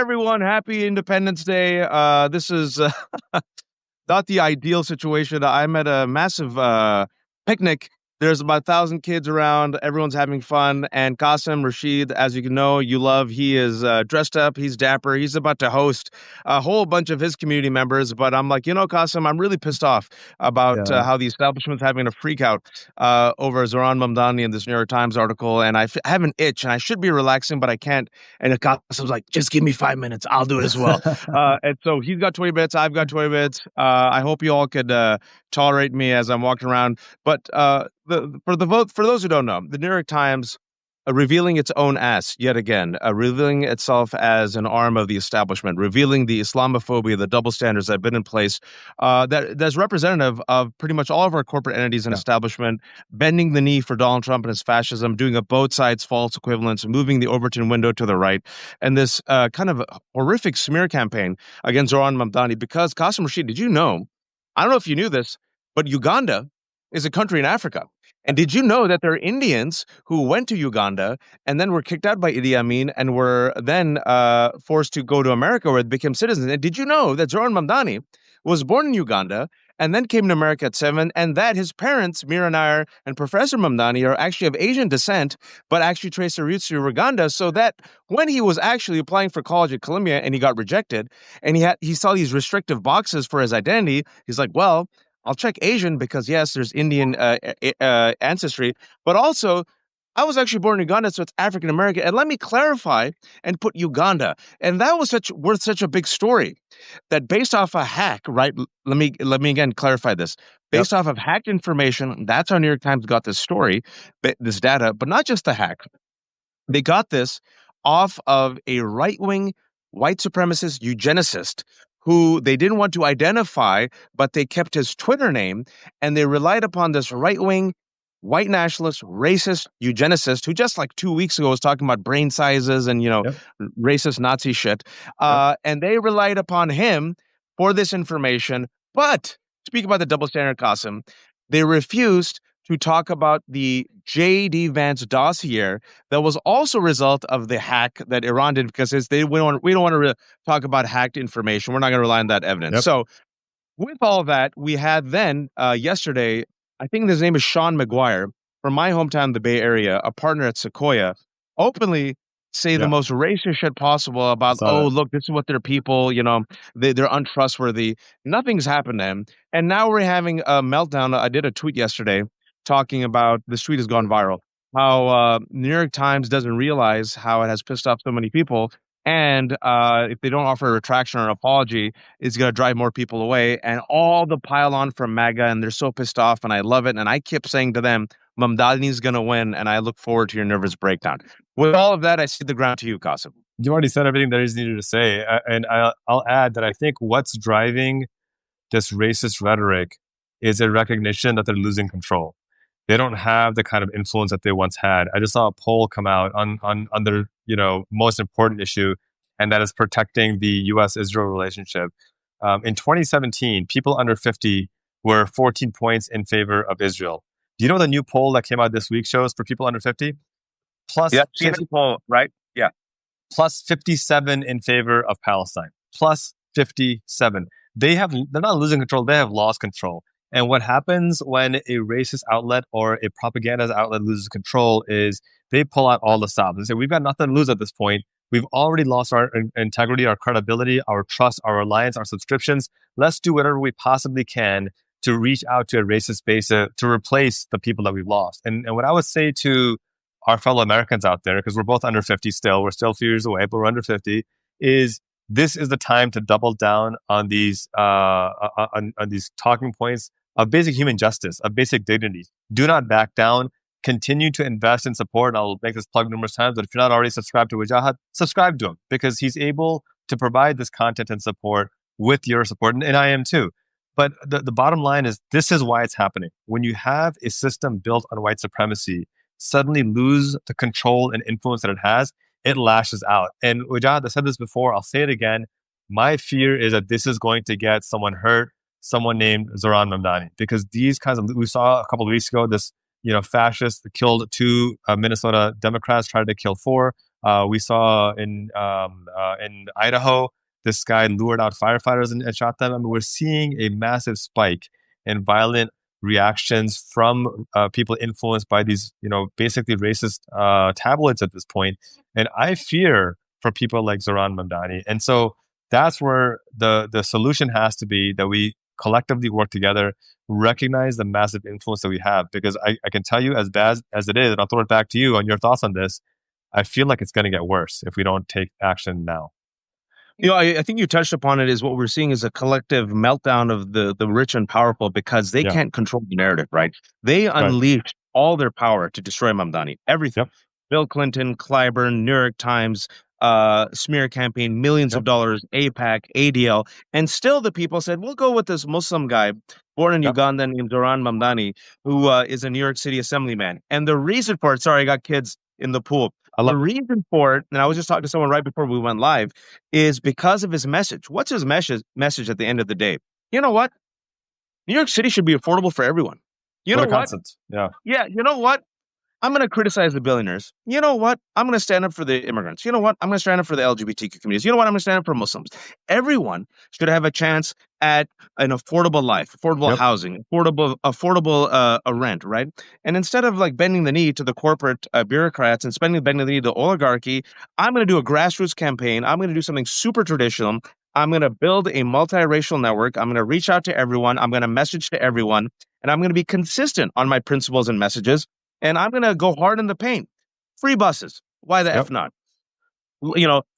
everyone. Happy Independence Day. This is not the ideal situation. I'm at a massive picnic. There's about 1,000 kids around. Everyone's having fun. And Qasim Rashid, as you can know, you love, he is dressed up. He's dapper. He's about to host a whole bunch of his community members. But I'm like, Qasim, I'm really pissed off about Yeah. how the establishment's having a freak out over Zoran Mamdani in this New York Times article. And I have an itch and I should be relaxing, but I can't. And Qasim's like, just give me 5 minutes. I'll do it as well. And so he's got 20 minutes. I've got 20 minutes. I hope you all could tolerate me as I'm walking around. But for those who don't know, the New York Times revealing its own ass yet again, revealing itself as an arm of the establishment, revealing the Islamophobia, the double standards that have been in place, that's representative of pretty much all of our corporate entities and Yeah. establishment, bending the knee for Donald Trump and his fascism, doing a both sides false equivalence, moving the Overton window to the right, and this kind of horrific smear campaign against Zoran Mamdani. Because Qasim Rashid, did you know? I don't know if you knew this, but Uganda is a country in Africa. And did you know that there are Indians who went to Uganda and then were kicked out by Idi Amin and were then forced to go to America where they became citizens? And did you know that Zoran Mamdani was born in Uganda and then came to America at 7, and that his parents, Mira Nair and Professor Mamdani, are actually of Asian descent, but actually trace their roots to Uganda, so that when he was actually applying for college at Columbia and he got rejected, and he saw these restrictive boxes for his identity, he's like, well, I'll check Asian because yes, there's Indian ancestry, but also I was actually born in Uganda, so it's African American. And let me clarify and put Uganda, and that was worth such a big story that based off a hack, right? Let me again clarify this. Yep. Based off of hacked information, that's how New York Times got this story, this data, but not just the hack. They got this off of a right-wing white supremacist eugenicist who they didn't want to identify, but they kept his Twitter name, and they relied upon this right-wing white nationalist, racist eugenicist who just like 2 weeks ago was talking about brain sizes and, Yep. racist Nazi shit. Yep. And they relied upon him for this information. But speak about the double standard, Qasim, they refused to talk about the J.D. Vance dossier that was also a result of the hack that Iran did, because we don't want to talk about hacked information. We're not going to rely on that evidence. Yep. So with all that, we had then yesterday, I think his name is Sean McGuire from my hometown, the Bay Area, a partner at Sequoia, openly say the Yeah. most racist shit possible about, Saw that. look, this is what their people, they're untrustworthy. Nothing's happened to him. And now we're having a meltdown. I did a tweet yesterday talking about, this tweet has gone viral, how New York Times doesn't realize how it has pissed off so many people. And if they don't offer a retraction or an apology, it's going to drive more people away. And all the pile on from MAGA, and they're so pissed off, and I love it. And I keep saying to them, Mamdani's going to win, and I look forward to your nervous breakdown. With all of that, I cede the ground to you, Qasim. You already said everything that is needed to say. And I'll add that I think what's driving this racist rhetoric is a recognition that they're losing control. They don't have the kind of influence that they once had. I just saw a poll come out on their most important issue, and that is protecting the U.S.-Israel relationship. In 2017, people under 50 were 14 points in favor of Israel. Do you know the new poll that came out this week shows for people under 50? Plus, Yeah, poll, right? Yeah. plus 57 in favor of Palestine. Plus 57. They're not losing control, they have lost control. And what happens when a racist outlet or a propaganda outlet loses control is they pull out all the stops and say, we've got nothing to lose at this point. We've already lost our integrity, our credibility, our trust, our reliance, our subscriptions. Let's do whatever we possibly can to reach out to a racist base to replace the people that we've lost. And what I would say to our fellow Americans out there, because we're both under 50 still, we're still a few years away, but we're under 50, is this is the time to double down on these talking points of basic human justice, of basic dignity. Do not back down. Continue to invest in support. And I'll make this plug numerous times, but if you're not already subscribed to Wajahat, subscribe to him, because he's able to provide this content and support with your support. And I am too. But the bottom line is, this is why it's happening. When you have a system built on white supremacy suddenly lose the control and influence that it has, it lashes out. And Wajahat, I said this before, I'll say it again. My fear is that this is going to get someone hurt, someone named Zoran Mamdani, because these kinds of, we saw a couple of weeks ago, this fascist killed 2 Minnesota Democrats, tried to kill 4. We saw in Idaho, this guy lured out firefighters and shot them. I mean, we're seeing a massive spike in violent reactions from people influenced by these, basically racist tabloids at this point. And I fear for people like Zoran Mamdani. And so that's where the solution has to be that we collectively work together, recognize the massive influence that we have. Because I can tell you, as bad as it is, and I'll throw it back to you on your thoughts on this, I feel like it's going to get worse if we don't take action now. I think you touched upon it. Is what we're seeing is a collective meltdown of the rich and powerful because they Yeah. can't control the narrative, right? They Right. unleashed all their power to destroy Mamdani. Everything. Yep. Bill Clinton, Clyburn, New York Times, smear campaign, millions of Yep. dollars, APAC, ADL, and still the people said, "We'll go with this Muslim guy born in Yep. Uganda named Zoran Mamdani, who is a New York City assemblyman." And the reason for it, sorry, I got kids in the pool. I The love. reason for it, and I was just talking to someone right before we went live, is because of his message. What's his message at the end of the day? You know what? New York City should be affordable for everyone. You What know a what? concept. Yeah. Yeah, you know what? I'm going to criticize the billionaires. You know what? I'm going to stand up for the immigrants. You know what? I'm going to stand up for the LGBTQ communities. You know what? I'm going to stand up for Muslims. Everyone should have a chance at an affordable life, affordable Yep. housing, affordable a rent, right? And instead of like bending the knee to the corporate bureaucrats and bending the knee to the oligarchy, I'm going to do a grassroots campaign. I'm going to do something super traditional. I'm going to build a multiracial network. I'm going to reach out to everyone. I'm going to message to everyone, and I'm going to be consistent on my principles and messages, and I'm going to go hard in the paint. Free buses. Why the F Yep. not?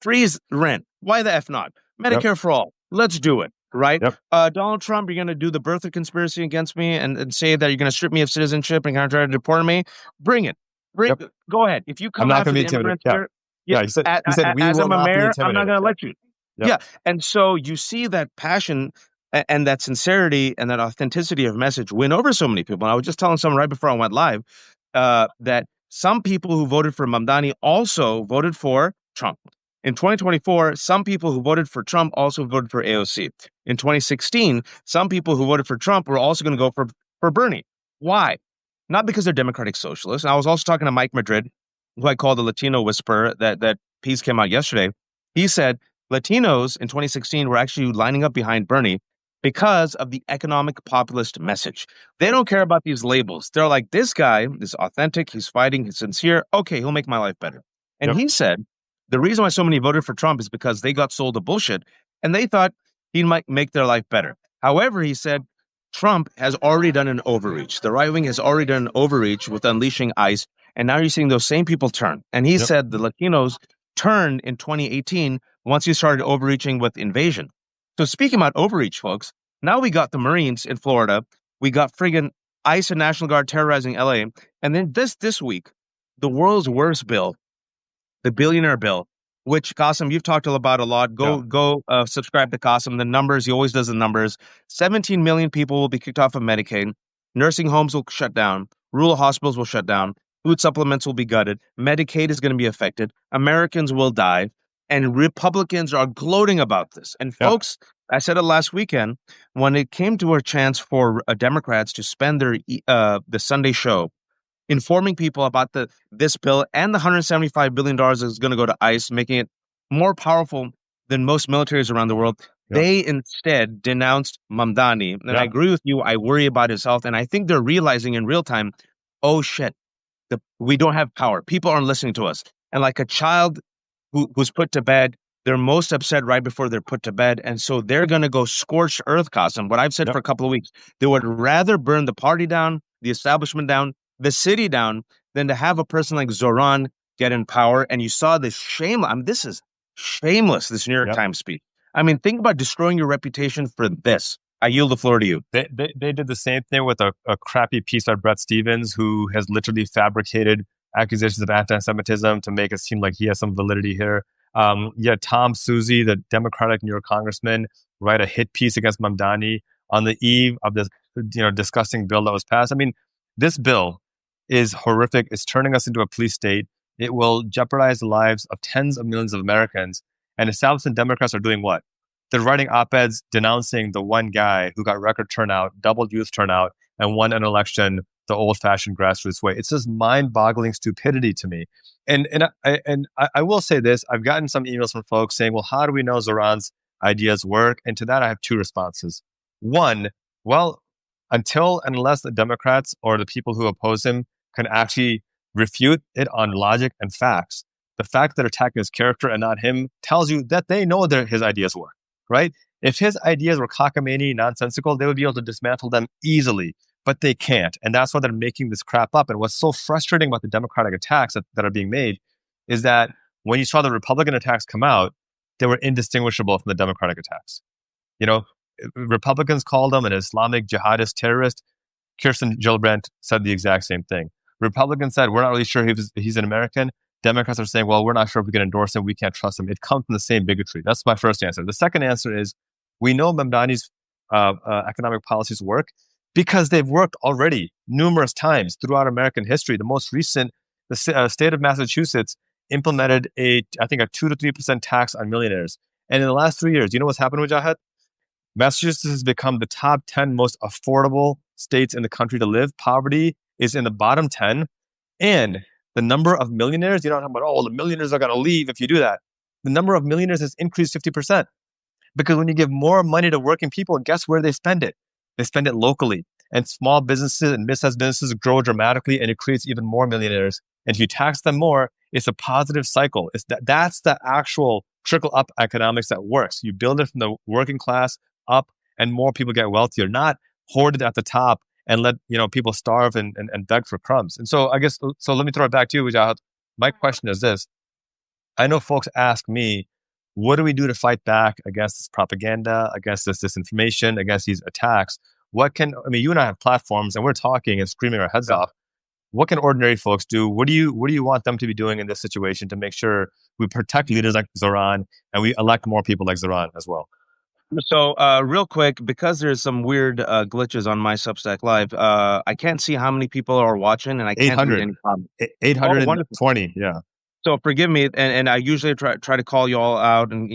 Freeze rent. Why the F not? Yep. Medicare for all. Let's do it. Right? Yep. Donald Trump, you're going to do the birther conspiracy against me and say that you're going to strip me of citizenship and going to try to deport me. Bring it. Yep. Go ahead. If you I'm come not going after to be the intimidated. immigrants Yeah. here, yeah, Yeah. He said we as will I'm a not be mayor, I'm not intimidated. going to Yep. let you. Yep. Yeah. And so you see that passion and that sincerity and that authenticity of message win over so many people. And I was just telling someone right before I went live that some people who voted for Mamdani also voted for Trump. In 2024, some people who voted for Trump also voted for AOC. In 2016, some people who voted for Trump were also going to go for Bernie. Why? Not because they're democratic socialists. And I was also talking to Mike Madrid, who I call the Latino whisperer. That piece came out yesterday. He said Latinos in 2016 were actually lining up behind Bernie because of the economic populist message. They don't care about these labels. They're like, this guy is authentic, he's fighting, he's sincere. Okay, he'll make my life better. And Yep. he said the reason why so many voted for Trump is because they got sold the bullshit and they thought he might make their life better. However, he said Trump has already done an overreach. The right wing has already done an overreach with unleashing ICE. And now you're seeing those same people turn. And he Yep. said the Latinos turned in 2018 once he started overreaching with invasion. So speaking about overreach, folks, now we got the Marines in Florida. We got friggin' ICE and National Guard terrorizing LA. And then this week, the world's worst bill, the billionaire bill, which Qasim, you've talked about a lot. Yeah. Go subscribe to Qasim. The numbers, he always does the numbers. 17 million people will be kicked off of Medicaid. Nursing homes will shut down. Rural hospitals will shut down. Food supplements will be gutted. Medicaid is going to be affected. Americans will die. And Republicans are gloating about this. And Yeah. folks, I said it last weekend when it came to a chance for Democrats to spend the Sunday show informing people about this bill and the $175 billion is going to go to ICE, making it more powerful than most militaries around the world. Yeah. They instead denounced Mamdani. And Yeah. I agree with you. I worry about his health. And I think they're realizing in real time, oh shit, we don't have power. People aren't listening to us. And like a child who's put to bed, they're most upset right before they're put to bed. And so they're going to go scorched earth, Qasim. What I've said Yep. for a couple of weeks, they would rather burn the party down, the establishment down, the city down, than to have a person like Zoran get in power. And you saw this this is shameless, this New York Yep. Times speech. I mean, think about destroying your reputation for this. I yield the floor to you. They did the same thing with a crappy piece by Brett Stevens, who has literally fabricated accusations of anti-Semitism to make it seem like he has some validity here. Tom Suzy, the Democratic New York congressman, write a hit piece against Mamdani on the eve of this, disgusting bill that was passed. I mean, this bill is horrific. It's turning us into a police state. It will jeopardize the lives of tens of millions of Americans. And establishment Democrats are doing what? They're writing op-eds denouncing the one guy who got record turnout, doubled youth turnout, and won an election the old-fashioned grassroots way. It's just mind-boggling stupidity to me. And I will say this: I've gotten some emails from folks saying, "Well, how do we know Zoran's ideas work?" And to that, I have two responses. One, well, until and unless the Democrats or the people who oppose him can actually refute it on logic and facts, the fact that they're attacking his character and not him tells you that they know that his ideas work, right? If his ideas were cockamamie, nonsensical, they would be able to dismantle them easily, but they can't. And that's why they're making this crap up. And what's so frustrating about the Democratic attacks that are being made is that when you saw the Republican attacks come out, they were indistinguishable from the Democratic attacks. You know, Republicans called him an Islamic jihadist terrorist. Kirsten Gillibrand said the exact same thing. Republicans said, we're not really sure he's an American. Democrats are saying, well, we're not sure if we can endorse him. We can't trust him. It comes from the same bigotry. That's my first answer. The second answer is we know Mamdani's economic policies work because they've worked already numerous times throughout American history. The most recent, the state of Massachusetts implemented I think a 2 to 3% tax on millionaires. And in the last 3 years, you know what's happened with Jahat? Massachusetts has become the top 10 most affordable states in the country to live. Poverty is in the bottom 10. And the number of millionaires, you know, I'm talking about, oh, the millionaires are going to leave if you do that. The number of millionaires has increased 50%. Because when you give more money to working people, guess where they spend it? They spend it locally. And small businesses and mid-sized businesses grow dramatically, and it creates even more millionaires. And if you tax them more, it's a positive cycle. That's the actual trickle-up economics that works. You build it from the working class up, and more people get wealthier, not hoarded at the top and let people starve and beg for crumbs. And so I guess, so let me throw it back to you, Wajahat. My question is this. I know folks ask me, what do we do to fight back against this propaganda, against this disinformation, against these attacks? You and I have platforms and we're talking and screaming our heads off. What can ordinary folks do? What do you want them to be doing in this situation to make sure we protect leaders like Zoran and we elect more people like Zoran as well? So, real quick, because there's some weird glitches on my Substack Live, I can't see how many people are watching, and I can't read 800. any comments. Oh, wonderful. 820, yeah. So forgive me, and I usually try to call you all out and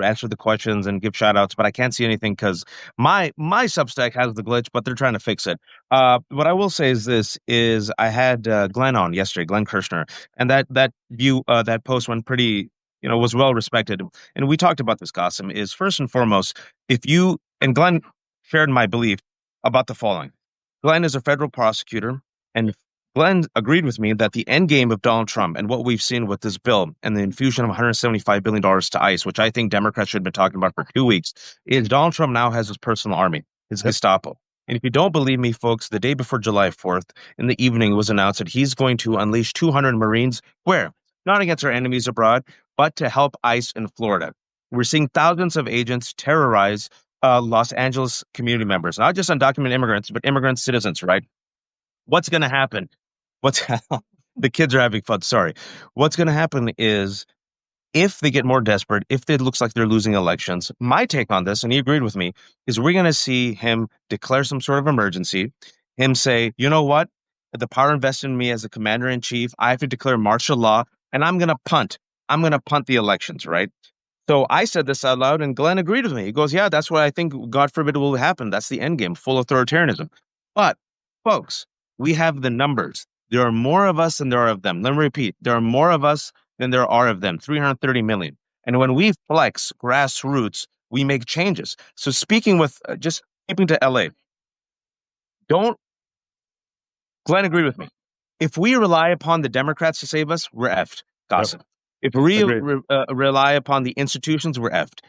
answer the questions and give shout outs, but I can't see anything because my Substack has the glitch, but they're trying to fix it. What I will say is this: is I had Glenn on yesterday, Glenn Kirshner, and that post went pretty, was well respected, and we talked about this. Qasim is first and foremost, if you and Glenn shared my belief about the following: Glenn is a federal prosecutor, and Glenn agreed with me that the end game of Donald Trump and what we've seen with this bill and the infusion of $175 billion to ICE, which I think Democrats should have been talking about for 2 weeks, is Donald Trump now has his personal army, his Gestapo. And if you don't believe me, folks, the day before July 4th, in the evening, it was announced that he's going to unleash 200 Marines. Where? Not against our enemies abroad, but to help ICE in Florida. We're seeing thousands of agents terrorize Los Angeles community members, not just undocumented immigrants, but immigrant citizens, right? What's going to happen? What's the kids are having fun. Sorry. What's going to happen is if they get more desperate, if it looks like they're losing elections, my take on this, and he agreed with me, is we're going to see him declare some sort of emergency, him say, you know what? The power invested in me as a commander in chief, I have to declare martial law, and I'm going to punt. I'm going to punt the elections, right? So I said this out loud, and Glenn agreed with me. He goes, yeah, that's what I think, God forbid, will happen. That's the end game, full authoritarianism. But, folks, we have the numbers. There are more of us than there are of them. Let me repeat. There are more of us than there are of them, 330 million. And when we flex grassroots, we make changes. So speaking with, just keeping to LA, Glenn agreed with me. If we rely upon the Democrats to save us, we're effed, Gossip. Yep. If we rely upon the institutions, we're effed.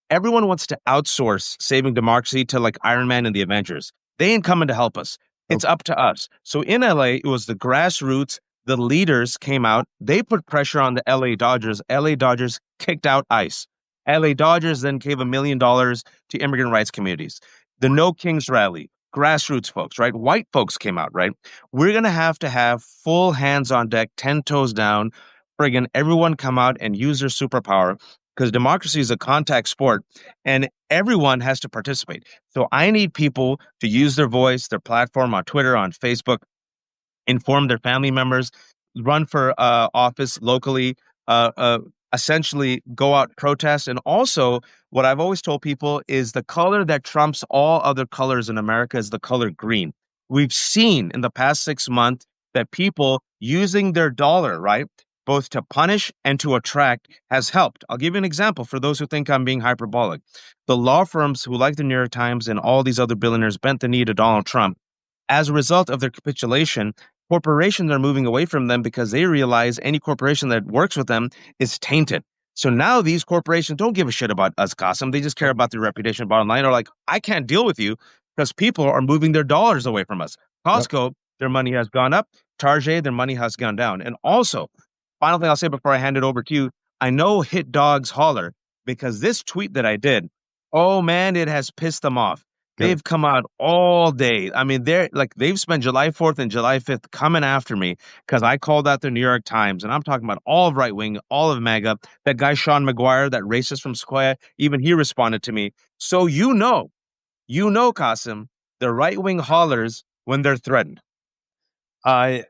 Everyone wants to outsource saving democracy to like Iron Man and the Avengers. They ain't coming to help us. It's up to us. So in LA, it was the grassroots. The leaders came out. They put pressure on the LA Dodgers. LA Dodgers kicked out ICE. LA Dodgers then gave $1 million to immigrant rights communities. The No Kings rally, grassroots folks, right? White folks came out, right? We're going to have full hands on deck, 10 toes down. Friggin' everyone come out and use their superpower because democracy is a contact sport and everyone has to participate. So I need people to use their voice, their platform on Twitter, on Facebook, inform their family members, run for office locally, essentially go out, protest. And also, what I've always told people is the color that trumps all other colors in America is the color green. We've seen in the past 6 months that people using their dollar, right, both to punish and to attract has helped. I'll give you an example for those who think I'm being hyperbolic. The law firms who, like the New York Times and all these other billionaires, bent the knee to Donald Trump. As a result of their capitulation, corporations are moving away from them because they realize any corporation that works with them is tainted. So now these corporations don't give a shit about us, Qasim. They just care Yep. about their reputation. Bottom line, are like, I can't deal with you because people are moving their dollars away from us. Yep. Costco, their money has gone up. Target, their money has gone down. And also, final thing I'll say before I hand it over to you, I know hit dogs holler because this tweet that I did, oh man, it has pissed them off. Good. They've come out all day. I mean, they've spent July 4th and July 5th coming after me because I called out the New York Times, and I'm talking about all of right wing, all of MAGA. That guy Sean McGuire, that racist from Sequoia, even he responded to me. So Qasim, the right wing hollers when they're threatened. I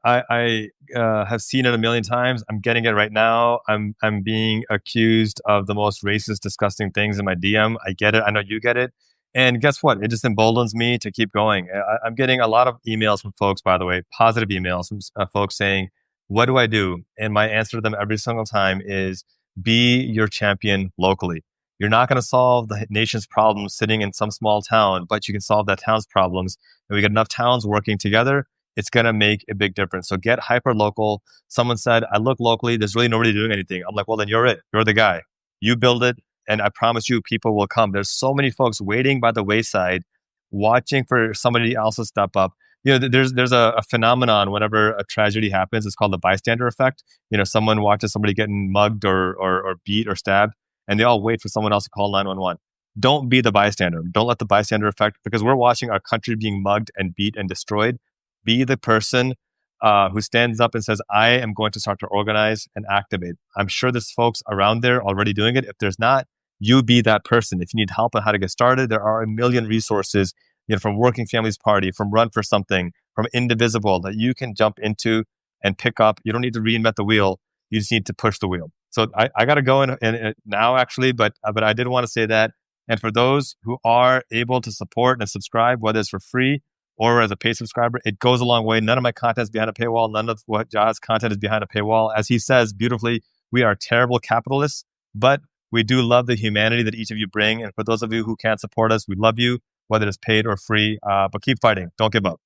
have seen it a million times. I'm getting it right now. I'm being accused of the most racist, disgusting things in my DM. I get it. I know you get it. And guess what? It just emboldens me to keep going. I'm getting a lot of emails from folks, by the way, positive emails from folks saying, "What do I do?" And my answer to them every single time is, "Be your champion locally." You're not going to solve the nation's problems sitting in some small town, but you can solve that town's problems. And we get enough towns working together, it's going to make a big difference. So get hyper local. Someone said, I look locally. There's really nobody doing anything. I'm like, well, then you're it. You're the guy. You build it. And I promise you, people will come. There's so many folks waiting by the wayside, watching for somebody else to step up. There's a phenomenon whenever a tragedy happens. It's called the bystander effect. Someone watches somebody getting mugged or beat or stabbed, and they all wait for someone else to call 911. Don't be the bystander. Don't let the bystander effect, because we're watching our country being mugged and beat and destroyed. Be the person who stands up and says, I am going to start to organize and activate. I'm sure there's folks around there already doing it. If there's not, you be that person. If you need help on how to get started, there are a million resources, from Working Families Party, from Run for Something, from Indivisible, that you can jump into and pick up. You don't need to reinvent the wheel. You just need to push the wheel. So I got to go in now, actually, but I did want to say that. And for those who are able to support and subscribe, whether it's for free or as a paid subscriber, it goes a long way. None of my content is behind a paywall. None of what Jah's content is behind a paywall. As he says beautifully, we are terrible capitalists, but we do love the humanity that each of you bring. And for those of you who can't support us, we love you, whether it's paid or free. But keep fighting. Don't give up.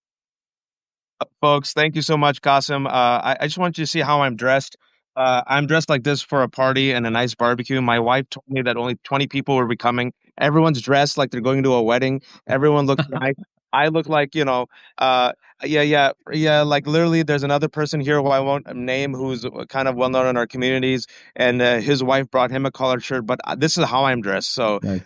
Folks, thank you so much, Qasim. I just want you to see how I'm dressed. I'm dressed like this for a party and a nice barbecue. My wife told me that only 20 people will be coming. Everyone's dressed like they're going to a wedding. Everyone looks nice. I look like, yeah. Like literally, there's another person here who I won't name who's kind of well known in our communities, and his wife brought him a collared shirt. But this is how I'm dressed. So, Nice.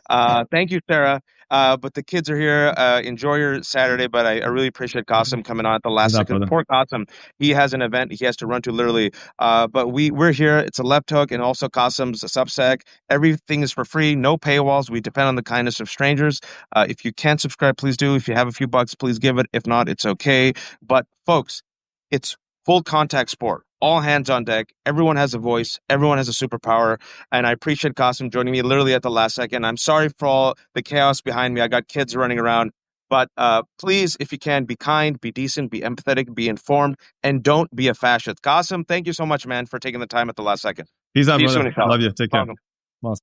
thank you, Sarah. But the kids are here. Enjoy your Saturday. But I really appreciate Qasim coming on at the last What's up, second. brother? Poor Qasim. He has an event he has to run to literally. But we're here. It's a left hook and also Qasim's Substack. Everything is for free. No paywalls. We depend on the kindness of strangers. If you can subscribe, please do. If you have a few bucks, please give it. If not, it's okay. But folks, it's full contact sport. All hands on deck. Everyone has a voice. Everyone has a superpower. And I appreciate Qasim joining me literally at the last second. I'm sorry for all the chaos behind me. I got kids running around. But please, if you can, be kind, be decent, be empathetic, be informed, and don't be a fascist. Qasim, thank you so much, man, for taking the time at the last second. Peace out, See you brother. soon, inshallah. Love you. Take care. Welcome.